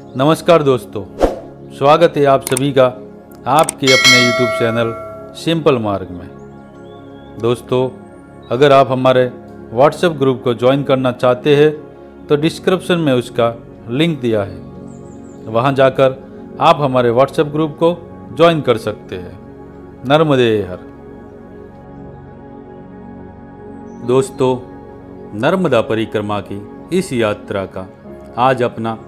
नमस्कार दोस्तों, स्वागत है आप सभी का आपके अपने YouTube चैनल सिंपल मार्ग में। दोस्तों, अगर आप हमारे व्हाट्सएप ग्रुप को ज्वाइन करना चाहते हैं तो डिस्क्रिप्शन में उसका लिंक दिया है, वहां जाकर आप हमारे व्हाट्सएप ग्रुप को ज्वाइन कर सकते हैं। नर्मदे हर। दोस्तों, नर्मदा परिक्रमा की इस यात्रा का आज अपना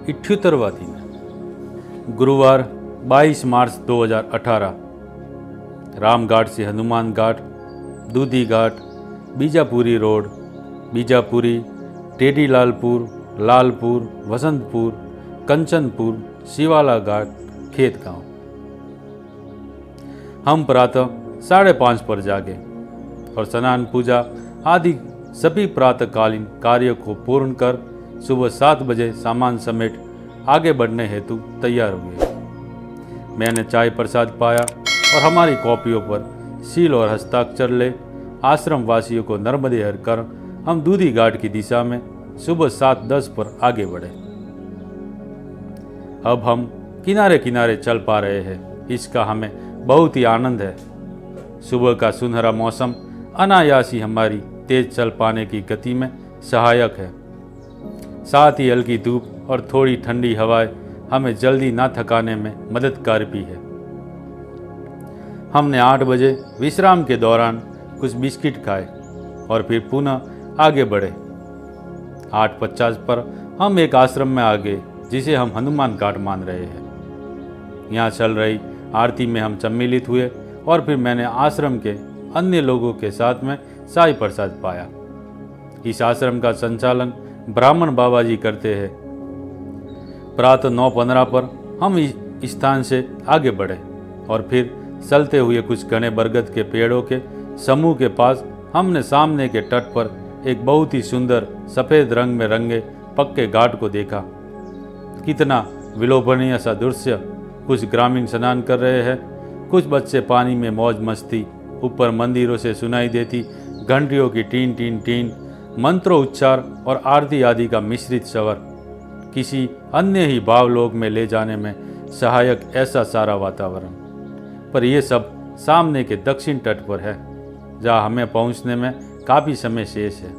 78वां दिन है। गुरुवार 22 मार्च 2018 रामघाट से हनुमान घाट, दूधी घाट, बीजापुरी रोड, बीजापुरी, टेढ़ीलालपुर, लालपुर, वसंतपुर, कंचनपुर, शिवाला घाट, खेत गांव। हम प्रातः 5:30 पर जागे और स्नान पूजा आदि सभी प्रातःकालीन कार्यों को पूर्ण कर सुबह 7 बजे सामान समेट आगे बढ़ने हेतु तैयार हुए। मैंने चाय प्रसाद पाया और हमारी कॉपियों पर सील और हस्ताक्षर ले आश्रम वासियों को नर्मदे हर कर हम दूधी घाट की दिशा में सुबह 7:10 पर आगे बढ़े। अब हम किनारे किनारे चल पा रहे हैं, इसका हमें बहुत ही आनंद है। सुबह का सुनहरा मौसम अनायास ही हमारी तेज चल पाने की गति में सहायक है। साथ ही हल्की धूप और थोड़ी ठंडी हवाएं हमें जल्दी ना थकाने में मददगार भी है। हमने 8 बजे विश्राम के दौरान कुछ बिस्किट खाए और फिर पुनः आगे बढ़े। 8:50 पर हम एक आश्रम में आ गए जिसे हम हनुमान घाट मान रहे हैं। यहाँ चल रही आरती में हम सम्मिलित हुए और फिर मैंने आश्रम के अन्य लोगों के साथ में चाय प्रसाद पाया। इस आश्रम का संचालन ब्राह्मण बाबा जी करते हैं। प्रातः 9:15 पर हम इस स्थान से आगे बढ़े और फिर चलते हुए कुछ घने बरगद के पेड़ों के समूह के पास हमने सामने के तट पर एक बहुत ही सुंदर सफ़ेद रंग में रंगे पक्के घाट को देखा। कितना विलोभनीय सा दृश्य। कुछ ग्रामीण स्नान कर रहे हैं, कुछ बच्चे पानी में मौज मस्ती। ऊपर मंदिरों से सुनाई देती घंटियों की टीन टीन टीन, मंत्रोच्चार और आरती आदि का मिश्रित स्वर किसी अन्य ही भावलोक में ले जाने में सहायक ऐसा सारा वातावरण। पर यह सब सामने के दक्षिण तट पर है, जहाँ हमें पहुँचने में काफ़ी समय शेष है।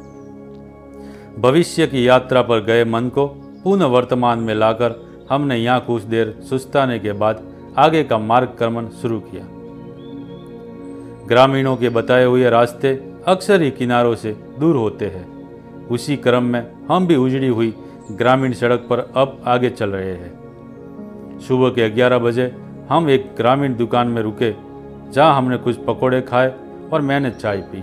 भविष्य की यात्रा पर गए मन को पुनः वर्तमान में लाकर हमने यहाँ कुछ देर सुस्ताने के बाद आगे का मार्ग क्रमण शुरू किया। ग्रामीणों के बताए हुए रास्ते अक्सर ही किनारों से दूर होते हैं। उसी क्रम में हम भी उजड़ी हुई ग्रामीण सड़क पर अब आगे चल रहे हैं। सुबह के 11 बजे हम एक ग्रामीण दुकान में रुके, जहां हमने कुछ पकोड़े खाए और मैंने चाय पी।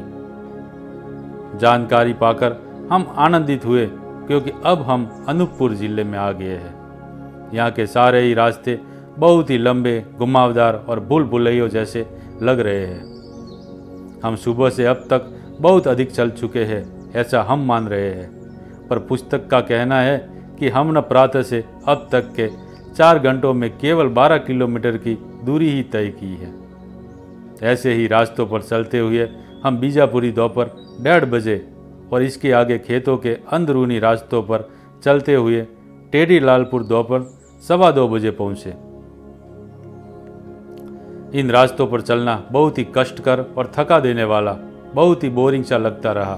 जानकारी पाकर हम आनंदित हुए क्योंकि अब हम अनूपपुर जिले में आ गए हैं। यहाँ के सारे ही रास्ते बहुत ही लंबे, घुमावदार और भूल भुलैयों जैसे लग रहे हैं। हम सुबह से अब तक बहुत अधिक चल चुके हैं, ऐसा हम मान रहे हैं, पर पुस्तक का कहना है कि हमने प्रातः से अब तक के 4 घंटों में केवल 12 किलोमीटर की दूरी ही तय की है। ऐसे ही रास्तों पर चलते हुए हम बीजापुरी दोपहर 1:30 बजे और इसके आगे खेतों के अंदरूनी रास्तों पर चलते हुए टेढ़ीलालपुर दोपहर 2:15 बजे पहुँचे। इन रास्तों पर चलना बहुत ही कष्टकर और थका देने वाला, बहुत ही बोरिंग सा लगता रहा।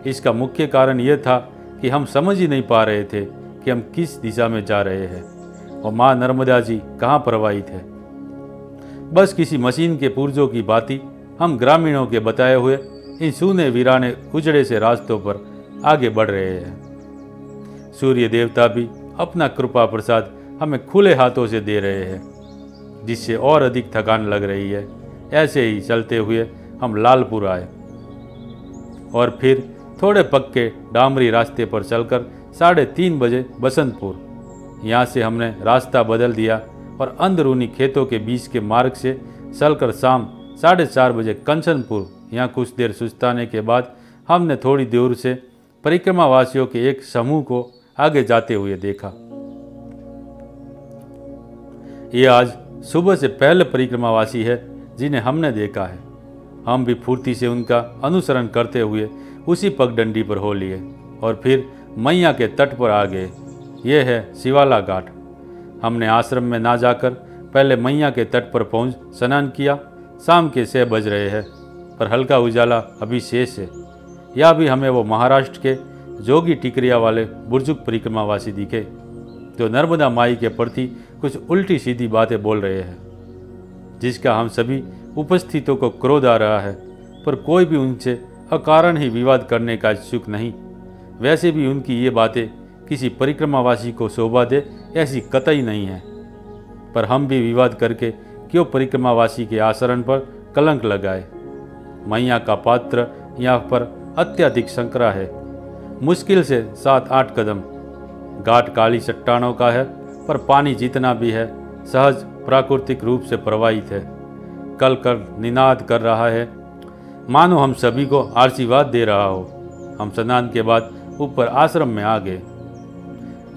इसका मुख्य कारण यह था कि हम समझ ही नहीं पा रहे थे कि हम किस दिशा में जा रहे हैं और माँ नर्मदा जी कहाँ प्रवाहित है। बस किसी मशीन के पुर्जों की भांति हम ग्रामीणों के बताए हुए इन सूने वीराने उजड़े से रास्तों पर आगे बढ़ रहे हैं। सूर्य देवता भी अपना कृपा प्रसाद हमें खुले हाथों से दे रहे हैं, जिससे और अधिक थकान लग रही है। ऐसे ही चलते हुए हम लालपुर आए और फिर थोड़े पक्के डामरी रास्ते पर चलकर 3:30 बजे बसंतपुर। यहाँ से हमने रास्ता बदल दिया और अंदरूनी खेतों के बीच के मार्ग से चलकर शाम 4:30 बजे कंचनपुर। यहाँ कुछ देर सुस्ताने के बाद हमने थोड़ी दूर से परिक्रमा वासियों के एक समूह को आगे जाते हुए देखा। ये आज सुबह से पहले परिक्रमावासी है जिन्हें हमने देखा है। हम भी फुर्ती से उनका अनुसरण करते हुए उसी पगडंडी पर हो लिए और फिर मैया के तट पर आ गए। यह है शिवाला घाट। हमने आश्रम में ना जाकर पहले मैया के तट पर पहुंच स्नान किया। शाम के 6 बज रहे हैं, पर हल्का उजाला अभी शेष है। या भी हमें वो महाराष्ट्र के जोगी टिकरिया वाले बुजुर्ग परिक्रमावासी दिखे, जो नर्मदा माई के प्रति कुछ उल्टी सीधी बातें बोल रहे हैं, जिसका हम सभी उपस्थितों को क्रोध आ रहा है। पर कोई भी उनसे अकारण ही विवाद करने का इच्छुक नहीं। वैसे भी उनकी ये बातें किसी परिक्रमावासी को शोभा दे ऐसी कतई नहीं है। पर हम भी विवाद करके क्यों परिक्रमावासी के आचरण पर कलंक लगाए। मैया का पात्र यहाँ पर अत्यधिक संकरा है। मुश्किल से 7-8 कदम। घाट काली चट्टानों का है, पर पानी जितना भी है सहज प्राकृतिक रूप से प्रवाहित है। कल कर निनाद कर रहा है, मानो हम सभी को आशीर्वाद दे रहा हो। हम स्नान के बाद ऊपर आश्रम में आ गए।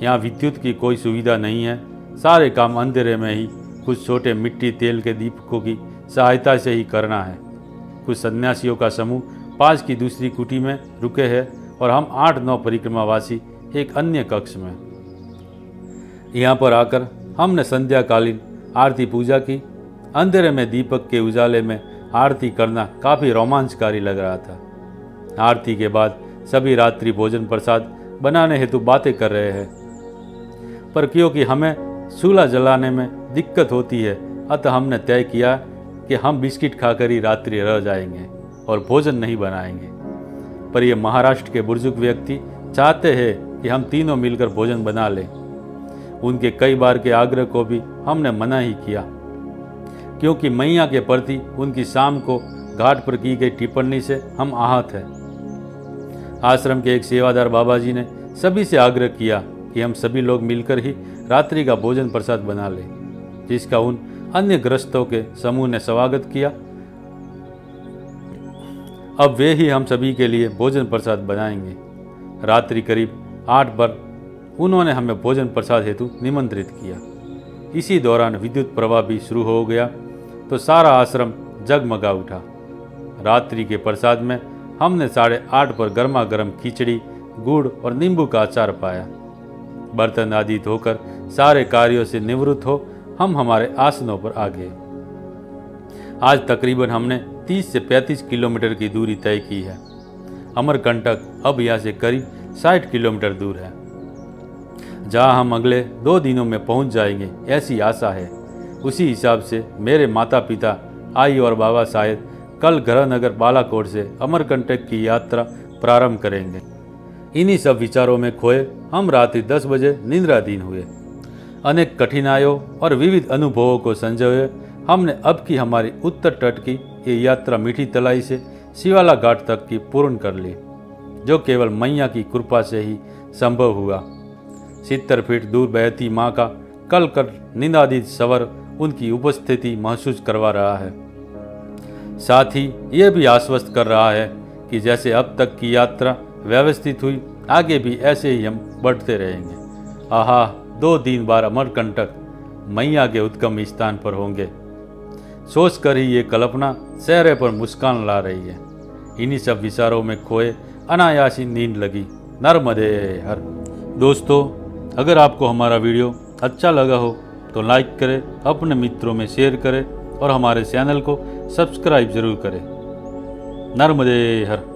यहाँ विद्युत की कोई सुविधा नहीं है। सारे काम अंधेरे में ही कुछ छोटे मिट्टी तेल के दीपकों की सहायता से ही करना है। कुछ सन्यासियों का समूह पास की दूसरी कुटी में रुके हैं और हम 8-9 परिक्रमावासी एक अन्य कक्ष में। यहाँ पर आकर हमने संध्याकालीन आरती पूजा की। अंधेरे में दीपक के उजाले में आरती करना काफ़ी रोमांचकारी लग रहा था। आरती के बाद सभी रात्रि भोजन प्रसाद बनाने हेतु बातें कर रहे हैं, पर क्योंकि हमें चूल्हा जलाने में दिक्कत होती है, अतः हमने तय किया कि हम बिस्किट खाकर ही रात्रि रह जाएंगे और भोजन नहीं बनाएंगे। पर ये महाराष्ट्र के बुजुर्ग व्यक्ति चाहते हैं कि हम तीनों मिलकर भोजन बना लें। उनके कई बार के आग्रह को भी हमने मना ही किया, क्योंकि मैया के प्रति उनकी शाम को घाट पर की गई टिप्पणी से हम आहत हैं। आश्रम के एक सेवादार बाबा जी ने सभी से आग्रह किया कि हम सभी लोग मिलकर ही रात्रि का भोजन प्रसाद बना लें, जिसका उन अन्य ग्रस्तों के समूह ने स्वागत किया। अब वे ही हम सभी के लिए भोजन प्रसाद बनाएंगे। रात्रि करीब 8 पर उन्होंने हमें भोजन प्रसाद हेतु निमंत्रित किया। इसी दौरान विद्युत प्रवाह भी शुरू हो गया, तो सारा आश्रम जगमगा उठा। रात्रि के प्रसाद में हमने 8:30 पर गर्मा गर्म खिचड़ी, गुड़ और नींबू का अचार पाया। बर्तन आदि धोकर सारे कार्यों से निवृत्त हो हम हमारे आसनों पर आ गए। आज तकरीबन हमने 30 से 35 किलोमीटर की दूरी तय की है। अमरकंटक अब यहाँ से करीब 60 किलोमीटर दूर है, जहाँ हम अगले 2 दिनों में पहुँच जाएंगे ऐसी आशा है। उसी हिसाब से मेरे माता पिता, आई और बाबा शायद कल गृहनगर बालाकोट से अमरकंटक की यात्रा प्रारंभ करेंगे। इन्हीं सब विचारों में खोए हम रात्रि 10 बजे निद्राधीन हुए। अनेक कठिनाइयों और विविध अनुभवों को संजोए हमने अब की हमारी उत्तर तट की ये यात्रा मीठी तलाई से शिवाला घाट तक की पूर्ण कर ली, जो केवल मैया की कृपा से ही संभव हुआ। 70 फीट दूर बहती माँ का कल कर निनादित स्वर उनकी उपस्थिति महसूस करवा रहा है। साथ ही ये भी आश्वस्त कर रहा है कि जैसे अब तक की यात्रा व्यवस्थित हुई, आगे भी ऐसे ही हम बढ़ते रहेंगे। आहा, 2 दिन बाद अमरकंटक मैया के उत्तम स्थान पर होंगे। सोच कर ही ये कल्पना चेहरे पर मुस्कान ला रही है। इन्हीं सब विचारों में खोए अनायासी नींद लगी। नर्मदे हर। दोस्तों, अगर आपको हमारा वीडियो अच्छा लगा हो तो लाइक करें, अपने मित्रों में शेयर करें और हमारे चैनल को सब्सक्राइब जरूर करें। नर्मदे हर।